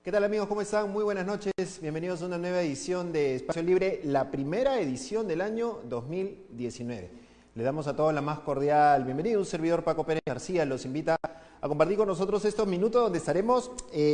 ¿Qué tal amigos? ¿Cómo están? Muy buenas noches. Bienvenidos a una nueva edición de Espacio Libre, la primera edición del año 2019. Le damos a todos la más cordial bienvenida. Un servidor, Paco Pérez García, los invita a compartir con nosotros estos minutos donde estaremos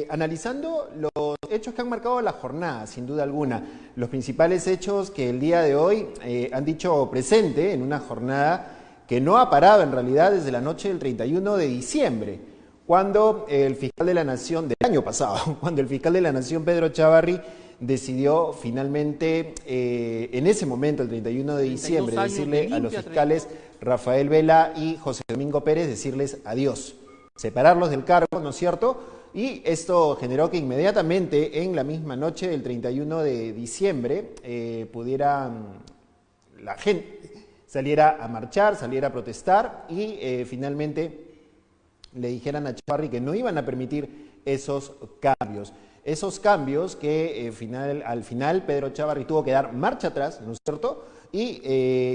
analizando los hechos que han marcado la jornada, sin duda alguna. Los principales hechos que el día de hoy han dicho presente en una jornada que no ha parado en realidad desde la noche del 31 de diciembre. Cuando el fiscal de la Nación, del año pasado, cuando el fiscal de la Nación, Pedro Chávarri, decidió finalmente, en ese momento, el 31 de diciembre, decirle a los fiscales Rafael Vela y José Domingo Pérez, decirles adiós, separarlos del cargo, ¿no es cierto? Y esto generó que inmediatamente, en la misma noche del 31 de diciembre, la gente saliera a marchar, saliera a protestar y finalmente le dijeran a Chávarri que no iban a permitir esos cambios. Esos cambios que al final Pedro Chávarri tuvo que dar marcha atrás, ¿no es cierto? Y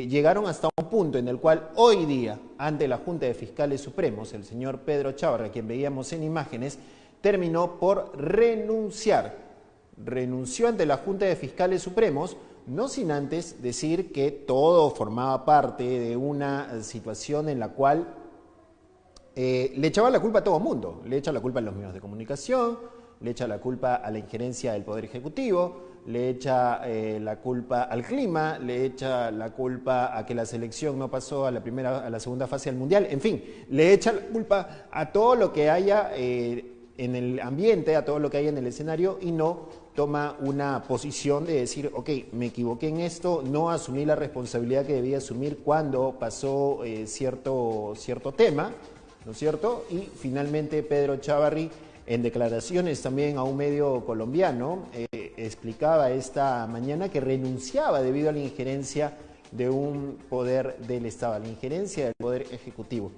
llegaron hasta un punto en el cual hoy día, ante la Junta de Fiscales Supremos, el señor Pedro Chávarri, a quien veíamos en imágenes, terminó por renunciar. Renunció ante la Junta de Fiscales Supremos, no sin antes decir que todo formaba parte de una situación en la cual le echaba la culpa a todo el mundo. Le echa la culpa a los medios de comunicación, le echa la culpa a la injerencia del Poder Ejecutivo, le echa la culpa al clima, le echa la culpa a que la selección no pasó a la segunda fase del Mundial, en fin, le echa la culpa a todo lo que haya en el ambiente, a todo lo que haya en el escenario y no toma una posición de decir, ok, me equivoqué en esto, no asumí la responsabilidad que debía asumir cuando pasó cierto tema, ¿no es cierto? Y finalmente Pedro Chávarri, en declaraciones también a un medio colombiano, explicaba esta mañana que renunciaba debido a la injerencia de un poder del Estado, a la injerencia del Poder Ejecutivo.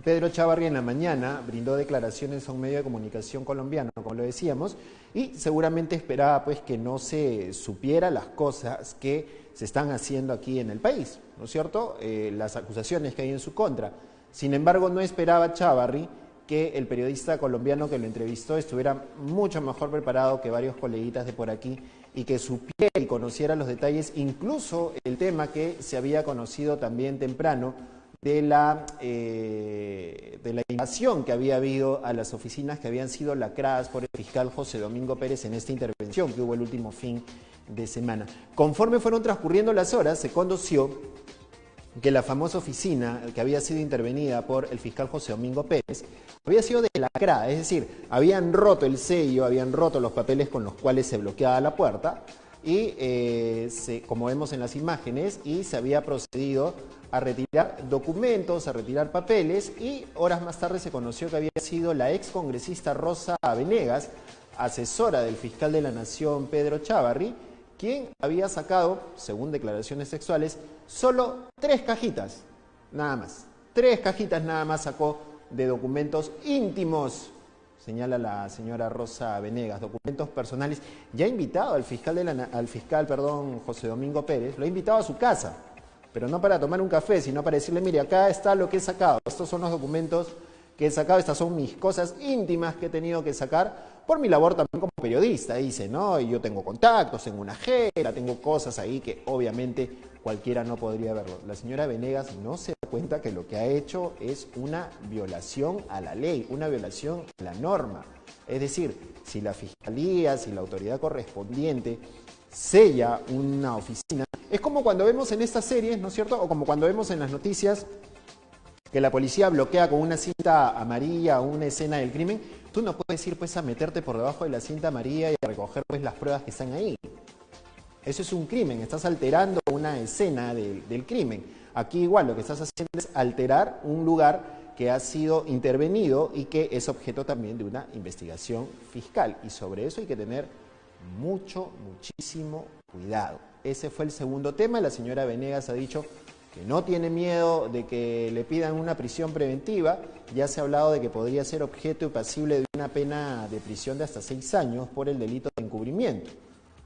Pedro Chávarri en la mañana brindó declaraciones a un medio de comunicación colombiano, como lo decíamos, y seguramente esperaba pues que no se supiera las cosas que se están haciendo aquí en el país, ¿no es cierto? Las acusaciones que hay en su contra. Sin embargo, no esperaba Chávarri que el periodista colombiano que lo entrevistó estuviera mucho mejor preparado que varios coleguitas de por aquí y que supiera y conociera los detalles, incluso el tema que se había conocido también temprano de la invasión que había habido a las oficinas que habían sido lacradas por el fiscal José Domingo Pérez en esta intervención que hubo el último fin de semana. Conforme fueron transcurriendo las horas, se conoció que la famosa oficina que había sido intervenida por el fiscal José Domingo Pérez había sido delacrada, es decir, habían roto el sello, habían roto los papeles con los cuales se bloqueaba la puerta y, como vemos en las imágenes, y se había procedido a retirar documentos, a retirar papeles y horas más tarde se conoció que había sido la ex congresista Rosa Venegas, asesora del fiscal de la Nación Pedro Chávarri, quien había sacado, según declaraciones textuales, solo 3 cajitas, nada más. 3 cajitas nada más sacó de documentos íntimos, señala la señora Rosa Venegas, documentos personales. Ya ha invitado al fiscal, José Domingo Pérez, lo ha invitado a su casa, pero no para tomar un café, sino para decirle, mire, acá está lo que he sacado, estos son los documentos que he sacado, estas son mis cosas íntimas que he tenido que sacar por mi labor también como periodista, dice, ¿no? Y yo tengo contactos, tengo una agenda, tengo cosas ahí que obviamente cualquiera no podría verlo. La señora Venegas no se da cuenta que lo que ha hecho es una violación a la ley, una violación a la norma. Es decir, si la fiscalía, si la autoridad correspondiente sella una oficina, es como cuando vemos en estas series, ¿no es cierto? O como cuando vemos en las noticias que la policía bloquea con una cinta amarilla una escena del crimen. Tú no puedes ir pues a meterte por debajo de la cinta amarilla y a recoger pues las pruebas que están ahí. Eso es un crimen, estás alterando una escena del crimen. Aquí igual lo que estás haciendo es alterar un lugar que ha sido intervenido y que es objeto también de una investigación fiscal. Y sobre eso hay que tener muchísimo cuidado. Ese fue el segundo tema. La señora Venegas ha dicho que no tiene miedo de que le pidan una prisión preventiva. Ya se ha hablado de que podría ser objeto y pasible de una pena de prisión de hasta 6 años por el delito de encubrimiento,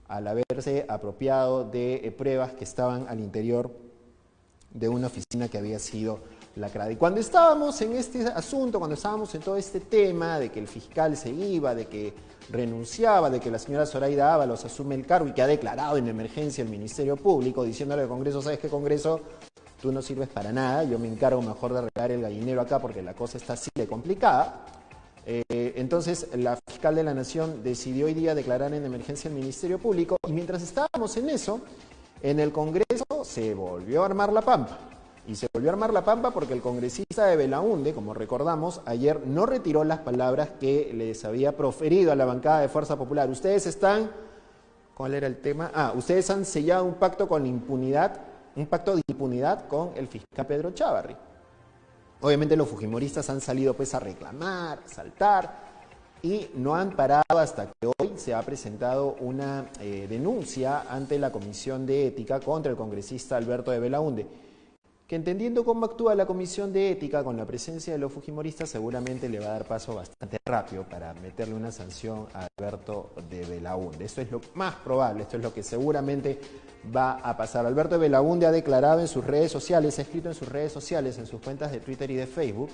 al haberse apropiado de pruebas que estaban al interior de una oficina que había sido lacrada. Y cuando estábamos en este asunto, cuando estábamos en todo este tema de que el fiscal se iba, de que renunciaba, de que la señora Zoraida Ábalos asume el cargo y que ha declarado en emergencia el Ministerio Público, diciéndole al Congreso, ¿sabes qué, Congreso? Tú no sirves para nada, yo me encargo mejor de arreglar el gallinero acá porque la cosa está así de complicada. Entonces la fiscal de la Nación decidió hoy día declarar en emergencia el Ministerio Público y mientras estábamos en eso, en el Congreso se volvió a armar la pampa. Y se volvió a armar la pampa porque el congresista de Belaunde, como recordamos, ayer no retiró las palabras que les había proferido a la bancada de Fuerza Popular. Ustedes están, ¿cuál era el tema? Ustedes han sellado un pacto con la impunidad, un pacto de impunidad con el fiscal Pedro Chávarri. Obviamente los fujimoristas han salido pues a reclamar, a saltar y no han parado hasta que hoy se ha presentado una denuncia ante la Comisión de Ética contra el congresista Alberto de Belaunde, que entendiendo cómo actúa la Comisión de Ética con la presencia de los fujimoristas seguramente le va a dar paso bastante rápido para meterle una sanción a Alberto de Belaunde. Esto es lo más probable, esto es lo que seguramente va a pasar. Alberto de Belaunde ha declarado en sus redes sociales, ha escrito en sus redes sociales, en sus cuentas de Twitter y de Facebook,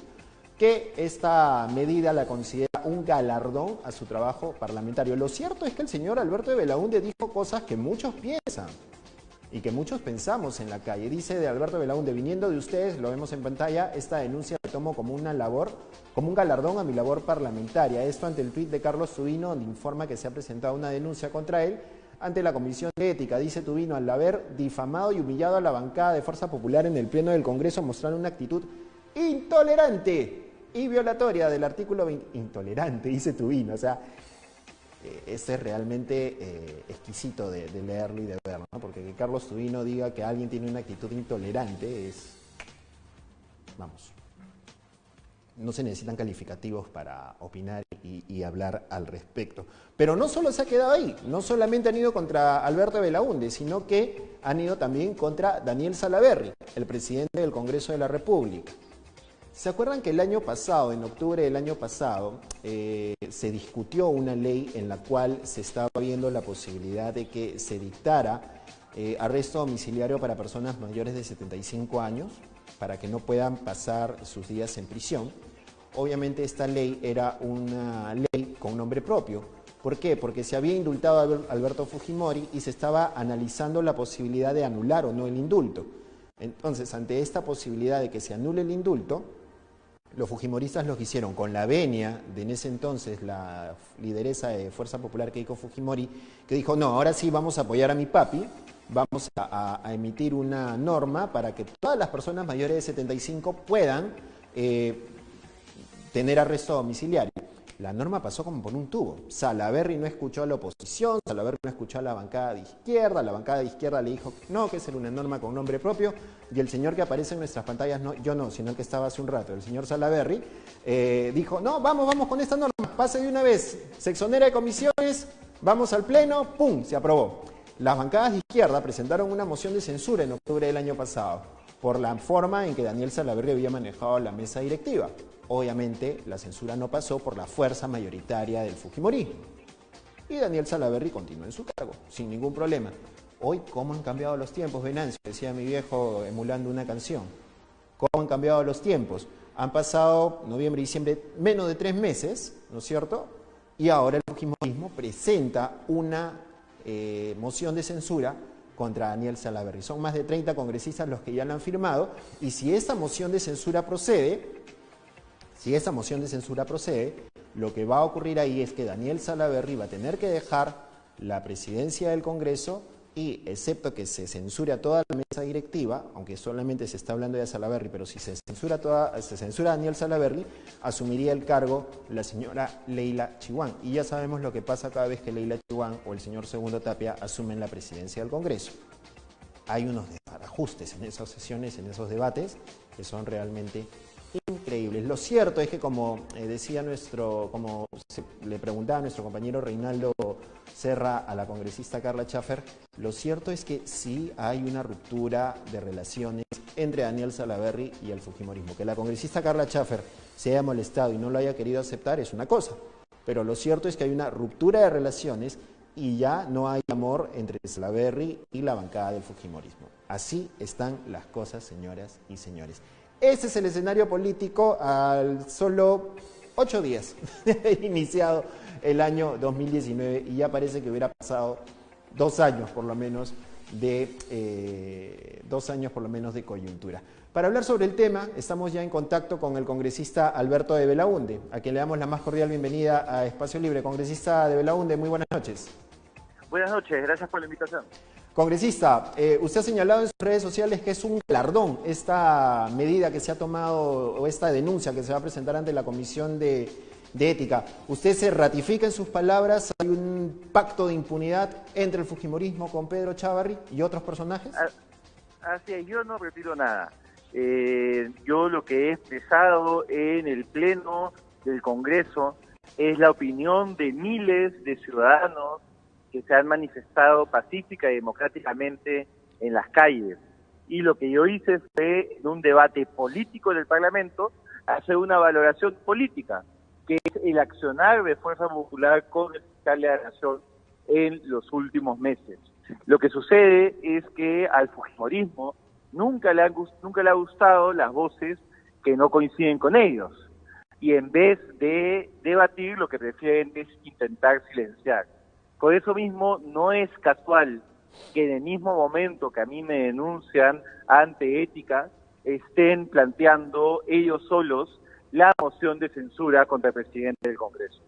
que esta medida la considera un galardón a su trabajo parlamentario. Lo cierto es que el señor Alberto de Belaunde dijo cosas que muchos piensan y que muchos pensamos en la calle. Dice de Alberto Belaunde, viniendo de ustedes, lo vemos en pantalla, esta denuncia la tomo como una labor, como un galardón a mi labor parlamentaria. Esto ante el tuit de Carlos Tubino, donde informa que se ha presentado una denuncia contra él ante la Comisión de Ética. Dice Tubino, al haber difamado y humillado a la bancada de Fuerza Popular en el Pleno del Congreso, mostraron una actitud intolerante y violatoria del artículo 20. Intolerante, dice Tubino, o sea, este es realmente exquisito de leerlo y de verlo, ¿no? Porque que Carlos Tubino diga que alguien tiene una actitud intolerante es, vamos, no se necesitan calificativos para opinar y hablar al respecto. Pero no solo se ha quedado ahí, no solamente han ido contra Alberto Belaunde, sino que han ido también contra Daniel Salaverry, el presidente del Congreso de la República. ¿Se acuerdan que el año pasado, en octubre del año pasado, se discutió una ley en la cual se estaba viendo la posibilidad de que se dictara arresto domiciliario para personas mayores de 75 años, para que no puedan pasar sus días en prisión? Obviamente esta ley era una ley con nombre propio. ¿Por qué? Porque se había indultado a Alberto Fujimori y se estaba analizando la posibilidad de anular o no el indulto. Entonces, ante esta posibilidad de que se anule el indulto, los fujimoristas lo que hicieron con la venia de en ese entonces la lideresa de Fuerza Popular Keiko Fujimori, que dijo, no, ahora sí vamos a apoyar a mi papi, vamos a emitir una norma para que todas las personas mayores de 75 puedan tener arresto domiciliario. La norma pasó como por un tubo. Salaverry no escuchó a la oposición, Salaverry no escuchó a la bancada de izquierda le dijo no, que esa era una norma con nombre propio, y el señor que aparece en nuestras pantallas, no, yo no, sino el que estaba hace un rato, el señor Salaverry, dijo, no, vamos con esta norma, pase de una vez, se exonera de comisiones, vamos al pleno, ¡pum!, se aprobó. Las bancadas de izquierda presentaron una moción de censura en octubre del año pasado, por la forma en que Daniel Salaverry había manejado la mesa directiva. Obviamente, la censura no pasó por la fuerza mayoritaria del fujimorismo. Y Daniel Salaverry continuó en su cargo, sin ningún problema. Hoy, ¿cómo han cambiado los tiempos, Venancio? Decía mi viejo emulando una canción. ¿Cómo han cambiado los tiempos? Han pasado noviembre y diciembre, menos de 3 meses, ¿no es cierto? Y ahora el fujimorismo presenta una moción de censura contra Daniel Salaverry. Son más de 30 congresistas los que ya la han firmado, y si esta moción de censura procede, lo que va a ocurrir ahí es que Daniel Salaverry va a tener que dejar la presidencia del Congreso y, excepto que se censure a toda la mesa directiva, aunque solamente se está hablando de Salaverry, pero si se censura a Daniel Salaverry, asumiría el cargo la señora Leila Chihuán. Y ya sabemos lo que pasa cada vez que Leila Chihuán o el señor Segundo Tapia asumen la presidencia del Congreso. Hay unos ajustes en esas sesiones, en esos debates, que son realmente increíbles. Lo cierto es que, como le preguntaba a nuestro compañero Reinaldo Serra a la congresista Carla Chaffer, lo cierto es que sí hay una ruptura de relaciones entre Daniel Salaverry y el fujimorismo. Que la congresista Carla Chaffer se haya molestado y no lo haya querido aceptar es una cosa, pero lo cierto es que hay una ruptura de relaciones y ya no hay amor entre Salaverry y la bancada del fujimorismo. Así están las cosas, señoras y señores. Ese es el escenario político al solo 8 días de haber iniciado el año 2019 y ya parece que hubiera pasado 2 años por lo menos de 2 años por lo menos de coyuntura. Para hablar sobre el tema, estamos ya en contacto con el congresista Alberto de Belaunde, a quien le damos la más cordial bienvenida a Espacio Libre. Congresista de Belaunde, muy buenas noches. Buenas noches, gracias por la invitación. Congresista, usted ha señalado en sus redes sociales que es un galardón esta medida que se ha tomado, o esta denuncia que se va a presentar ante la Comisión de Ética. ¿Usted se ratifica en sus palabras? ¿Hay un pacto de impunidad entre el fujimorismo con Pedro Chávarri y otros personajes? Así es, yo no retiro nada. Yo lo que he expresado en el Pleno del Congreso es la opinión de miles de ciudadanos que se han manifestado pacífica y democráticamente en las calles. Y lo que yo hice fue, en un debate político del Parlamento, hacer una valoración política, que es el accionar de Fuerza Popular con el fiscal de la Nación en los últimos meses. Lo que sucede es que al fujimorismo nunca le ha gustado las voces que no coinciden con ellos. Y en vez de debatir, lo que prefieren es intentar silenciar. Por eso mismo no es casual que en el mismo momento que a mí me denuncian ante Ética, estén planteando ellos solos la moción de censura contra el presidente del Congreso.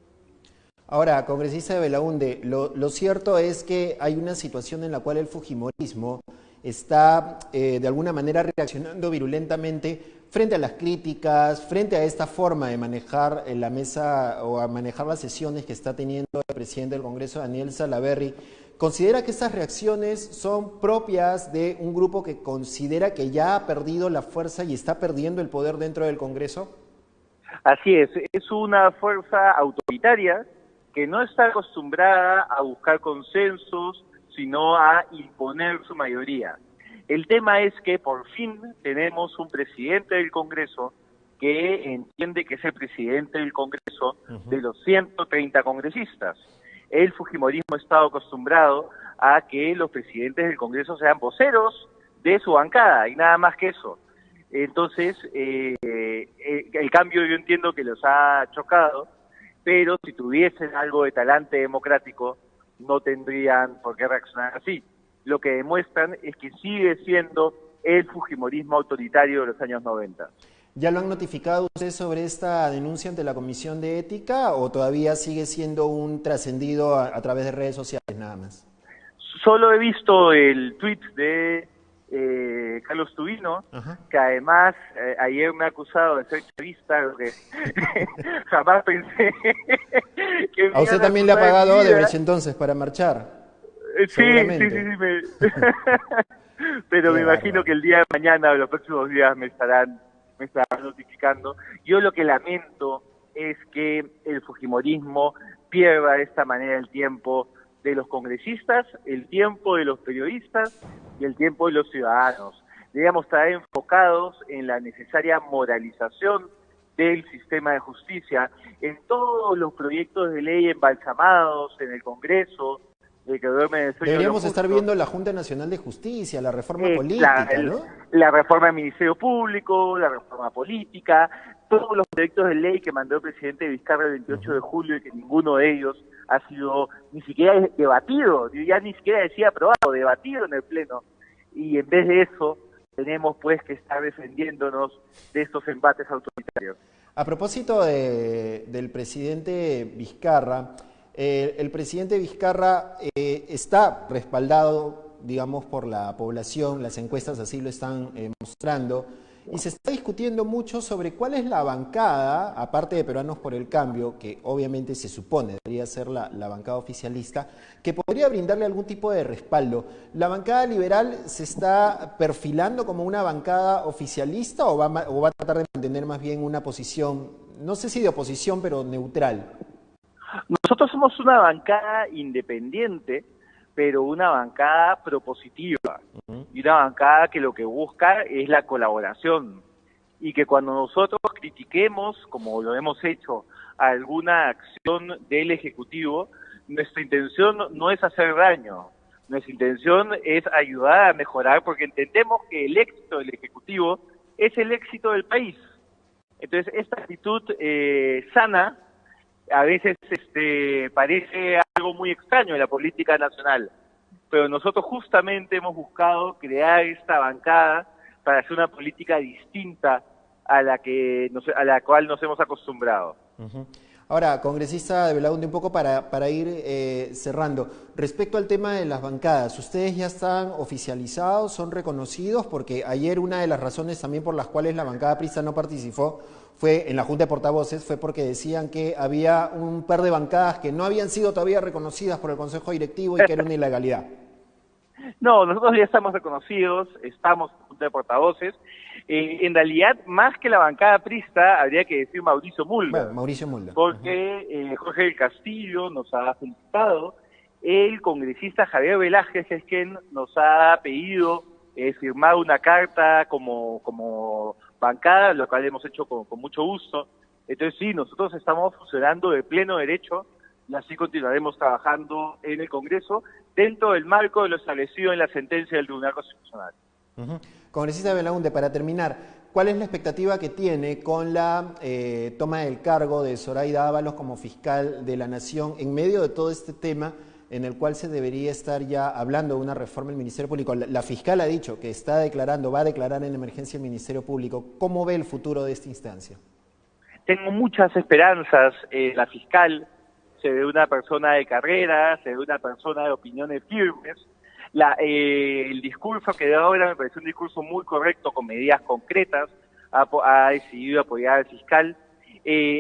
Ahora, congresista de Belaunde, lo cierto es que hay una situación en la cual el fujimorismo está de alguna manera reaccionando virulentamente frente a las críticas, frente a esta forma de manejar la mesa o a manejar las sesiones que está teniendo el presidente del Congreso, Daniel Salaverry. ¿Considera que estas reacciones son propias de un grupo que considera que ya ha perdido la fuerza y está perdiendo el poder dentro del Congreso? Así es una fuerza autoritaria que no está acostumbrada a buscar consensos, sino a imponer su mayoría. El tema es que por fin tenemos un presidente del Congreso que entiende que es el presidente del Congreso de los 130 congresistas. El fujimorismo ha estado acostumbrado a que los presidentes del Congreso sean voceros de su bancada y nada más que eso. Entonces, el cambio yo entiendo que los ha chocado, pero si tuviesen algo de talante democrático, no tendrían por qué reaccionar así. Lo que demuestran es que sigue siendo el fujimorismo autoritario de los años 90. ¿Ya lo han notificado usted sobre esta denuncia ante la Comisión de Ética o todavía sigue siendo un trascendido a través de redes sociales nada más? Solo he visto el tweet de Carlos Tubino, que además ayer me ha acusado de ser chavista, lo que jamás pensé que ¿A usted también le ha pagado Odebrecht entonces para marchar? Sí. Pero me imagino que el día de mañana o los próximos días me estarán notificando. Yo lo que lamento es que el fujimorismo pierda de esta manera el tiempo de los congresistas, el tiempo de los periodistas y el tiempo de los ciudadanos. Debemos estar enfocados en la necesaria moralización del sistema de justicia, en todos los proyectos de ley embalsamados en el Congreso. Deberíamos estar viendo la Junta Nacional de Justicia, la reforma política, ¿no? La reforma del Ministerio Público, la reforma política, todos los proyectos de ley que mandó el presidente Vizcarra el 28 de julio y que ninguno de ellos ha sido ni siquiera debatido, ya ni siquiera decía aprobado, debatido en el Pleno. Y en vez de eso, tenemos pues que estar defendiéndonos de estos embates autoritarios. A propósito del presidente Vizcarra, el presidente Vizcarra está respaldado, digamos, por la población, las encuestas así lo están mostrando, y se está discutiendo mucho sobre cuál es la bancada, aparte de Peruanos por el Cambio, que obviamente se supone debería ser la bancada oficialista, que podría brindarle algún tipo de respaldo. ¿La bancada liberal se está perfilando como una bancada oficialista o va a tratar de mantener más bien una posición, no sé si de oposición, pero neutral? Nosotros somos una bancada independiente, pero una bancada propositiva, y una bancada que lo que busca es la colaboración, y que cuando nosotros critiquemos, como lo hemos hecho, alguna acción del Ejecutivo, nuestra intención no es hacer daño, nuestra intención es ayudar a mejorar, porque entendemos que el éxito del Ejecutivo es el éxito del país. Entonces, esta actitud sana a veces parece algo muy extraño en la política nacional, pero nosotros justamente hemos buscado crear esta bancada para hacer una política distinta a la cual nos hemos acostumbrado. Uh-huh. Ahora, congresista de Belaunde, un poco para ir cerrando. Respecto al tema de las bancadas, ¿ustedes ya están oficializados, son reconocidos? Porque ayer una de las razones también por las cuales la bancada aprista no participó fue en la Junta de Portavoces, fue porque decían que había un par de bancadas que no habían sido todavía reconocidas por el Consejo Directivo y que era una ilegalidad. No, nosotros ya estamos reconocidos, estamos en la Junta de Portavoces. En realidad, más que la bancada aprista, habría que decir Mauricio Mulder. Bueno, Mauricio Mulder. Porque Jorge del Castillo nos ha felicitado, el congresista Javier Velázquez es quien nos ha pedido firmar una carta como bancada, lo cual hemos hecho con mucho gusto. Entonces sí, nosotros estamos funcionando de pleno derecho y así continuaremos trabajando en el Congreso dentro del marco de lo establecido en la sentencia del Tribunal Constitucional. Uh-huh. Congresista Belaunde, para terminar, ¿cuál es la expectativa que tiene con la toma del cargo de Zoraida Ábalos como fiscal de la Nación en medio de todo este tema en el cual se debería estar ya hablando de una reforma del Ministerio Público? La fiscal ha dicho que va a declarar en emergencia el Ministerio Público. ¿Cómo ve el futuro de esta instancia? Tengo muchas esperanzas. La fiscal se ve una persona de carrera, se ve una persona de opiniones firmes. El discurso que da ahora me parece un discurso muy correcto, con medidas concretas. Ha decidido apoyar al fiscal,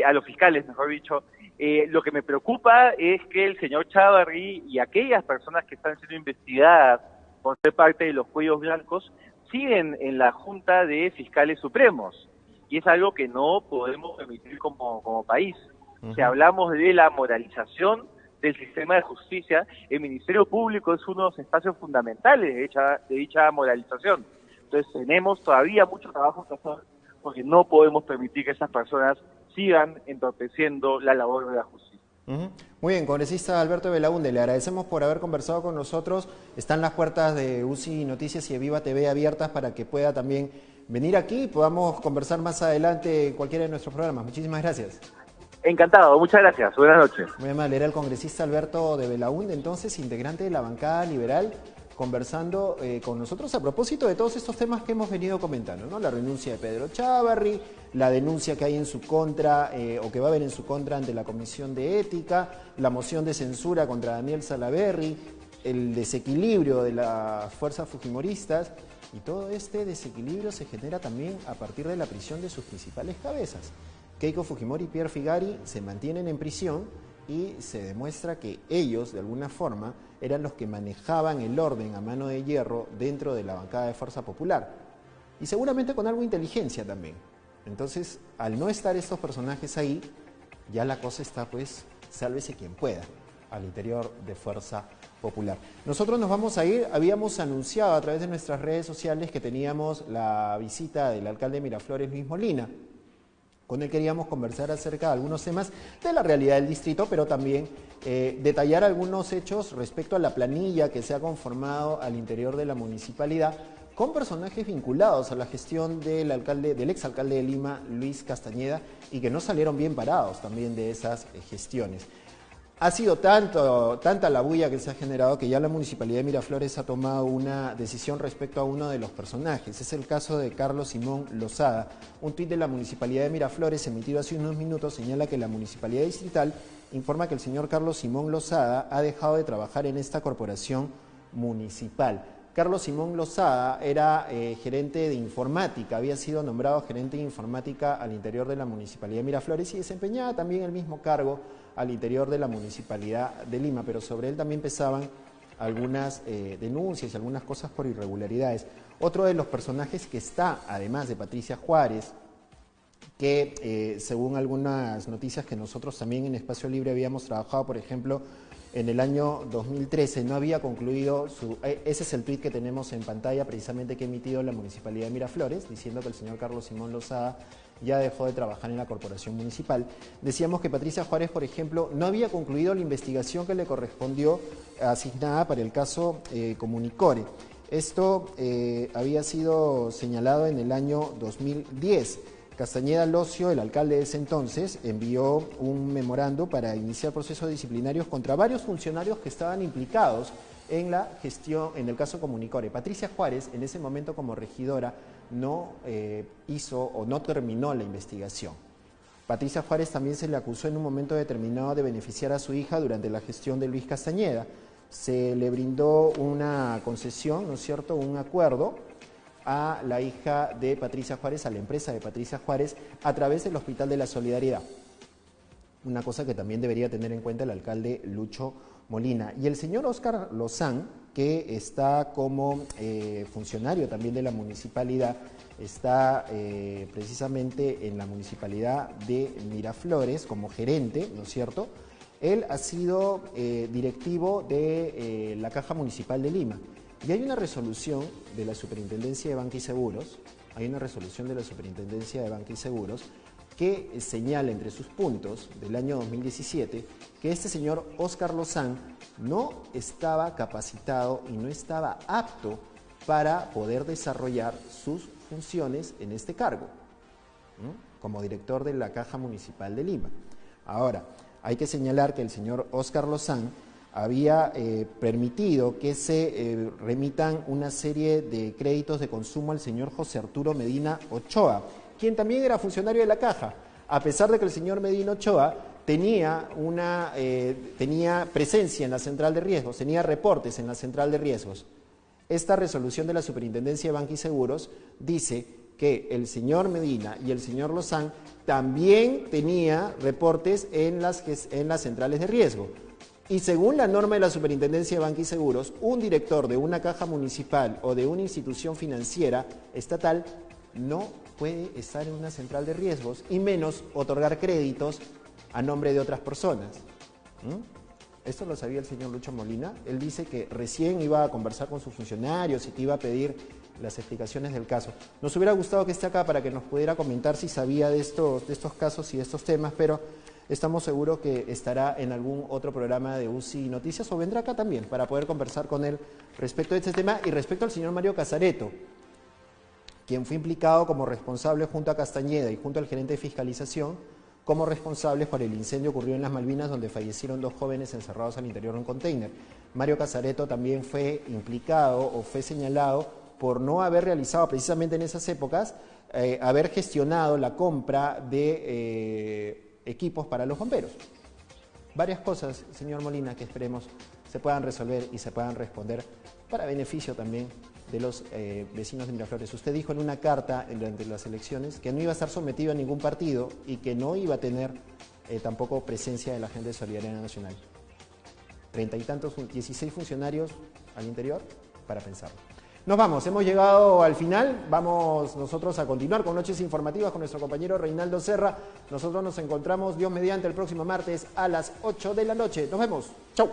a los fiscales, mejor dicho. Lo que me preocupa es que el señor Chávarri y aquellas personas que están siendo investigadas por ser parte de los cuellos blancos siguen en la Junta de Fiscales Supremos. Y es algo que no podemos permitir como país. Uh-huh. Si hablamos de la moralización del sistema de justicia, el Ministerio Público es uno de los espacios fundamentales de dicha moralización. Entonces tenemos todavía mucho trabajo que hacer porque no podemos permitir que esas personas sigan entorpeciendo la labor de la justicia. Uh-huh. Muy bien, congresista Alberto Belaunde, le agradecemos por haber conversado con nosotros. Están las puertas de UCI Noticias y de Viva TV abiertas para que pueda también venir aquí y podamos conversar más adelante en cualquiera de nuestros programas. Muchísimas gracias. Encantado, muchas gracias. Buenas noches. Muy amable, era el congresista Alberto de Belaunde, entonces integrante de la bancada liberal, conversando con nosotros a propósito de todos estos temas que hemos venido comentando, ¿no? La renuncia de Pedro Chávarri, la denuncia que hay en su contra o que va a haber en su contra ante la Comisión de Ética, la moción de censura contra Daniel Salaverry, el desequilibrio de las fuerzas fujimoristas, y todo este desequilibrio se genera también a partir de la prisión de sus principales cabezas. Keiko Fujimori y Pierre Figari se mantienen en prisión y se demuestra que ellos, de alguna forma, eran los que manejaban el orden a mano de hierro dentro de la bancada de Fuerza Popular. Y seguramente con algo de inteligencia también. Entonces, al no estar estos personajes ahí, ya la cosa está, pues, sálvese quien pueda, al interior de Fuerza Popular. Nosotros nos vamos a ir, habíamos anunciado a través de nuestras redes sociales que teníamos la visita del alcalde de Miraflores, Luis Molina. Con él queríamos conversar acerca de algunos temas de la realidad del distrito, pero también detallar algunos hechos respecto a la planilla que se ha conformado al interior de la municipalidad con personajes vinculados a la gestión del exalcalde de Lima, Luis Castañeda, y que no salieron bien parados también de esas gestiones. Ha sido tanta la bulla que se ha generado que ya la Municipalidad de Miraflores ha tomado una decisión respecto a uno de los personajes. Es el caso de Carlos Simón Lozada. Un tuit de la Municipalidad de Miraflores emitido hace unos minutos señala que la Municipalidad Distrital informa que el señor Carlos Simón Lozada ha dejado de trabajar en esta corporación municipal. Carlos Simón Lozada era gerente de informática, había sido nombrado gerente de informática al interior de la Municipalidad de Miraflores y desempeñaba también el mismo cargo al interior de la Municipalidad de Lima, pero sobre él también pesaban algunas denuncias y algunas cosas por irregularidades. Otro de los personajes que está, además de Patricia Juárez, que según algunas noticias que nosotros también en Espacio Libre habíamos trabajado, por ejemplo, en el año 2013 no había concluido ese es el tuit que tenemos en pantalla precisamente que ha emitido la Municipalidad de Miraflores, diciendo que el señor Carlos Simón Lozada ya dejó de trabajar en la corporación municipal. Decíamos que Patricia Juárez, por ejemplo, no había concluido la investigación que le correspondió asignada para el caso Comunicore. Esto había sido señalado en el año 2010. Castañeda Locio, el alcalde de ese entonces, envió un memorando para iniciar procesos disciplinarios contra varios funcionarios que estaban implicados en la gestión, en el caso Comunicore. Patricia Juárez, en ese momento como regidora, no hizo o no terminó la investigación. Patricia Juárez también se le acusó en un momento determinado de beneficiar a su hija durante la gestión de Luis Castañeda. Se le brindó una concesión, ¿no es cierto?, un acuerdo a la hija de Patricia Juárez, a la empresa de Patricia Juárez, a través del Hospital de la Solidaridad. Una cosa que también debería tener en cuenta el alcalde Lucho Molina. Y el señor Óscar Lozán, que está como funcionario también de la municipalidad, está precisamente en la municipalidad de Miraflores como gerente, ¿no es cierto? Él ha sido directivo de la Caja Municipal de Lima. Y hay una resolución de la Superintendencia de Banca y Seguros, que señala entre sus puntos del año 2017 que este señor Óscar Lozán no estaba capacitado y no estaba apto para poder desarrollar sus funciones en este cargo, ¿no?, como director de la Caja Municipal de Lima. Ahora, hay que señalar que el señor Óscar Lozán había permitido que se remitan una serie de créditos de consumo al señor José Arturo Medina Ochoa, quien también era funcionario de la Caja, a pesar de que el señor Medina Ochoa tenía presencia en la central de riesgos, tenía reportes en la central de riesgos. Esta resolución de la Superintendencia de Banca y Seguros dice que el señor Medina y el señor Lozán también tenía reportes en las centrales de riesgo. Y según la norma de la Superintendencia de Banca y Seguros, un director de una caja municipal o de una institución financiera estatal no puede estar en una central de riesgos y menos otorgar créditos a nombre de otras personas. Esto lo sabía el señor Lucho Molina. Él dice que recién iba a conversar con sus funcionarios y que iba a pedir las explicaciones del caso. Nos hubiera gustado que esté acá para que nos pudiera comentar si sabía de estos casos y de estos temas, pero estamos seguros que estará en algún otro programa de UCI Noticias o vendrá acá también para poder conversar con él respecto a este tema y respecto al señor Mario Casareto, quien fue implicado como responsable junto a Castañeda y junto al gerente de fiscalización como responsables por el incendio ocurrido en las Malvinas, donde fallecieron 2 jóvenes encerrados al interior de un container. Mario Casareto también fue implicado o fue señalado por no haber realizado precisamente en esas épocas, haber gestionado la compra de equipos para los bomberos. Varias cosas, señor Molina, que esperemos se puedan resolver y se puedan responder para beneficio también de los vecinos de Miraflores. Usted dijo en una carta durante las elecciones que no iba a estar sometido a ningún partido y que no iba a tener tampoco presencia de la gente de Solidaridad Nacional. 16 funcionarios al interior para pensarlo. Nos vamos, hemos llegado al final, vamos nosotros a continuar con Noches Informativas con nuestro compañero Reinaldo Serra. Nosotros nos encontramos, Dios mediante, el próximo martes a las 8 de la noche. Nos vemos, chau.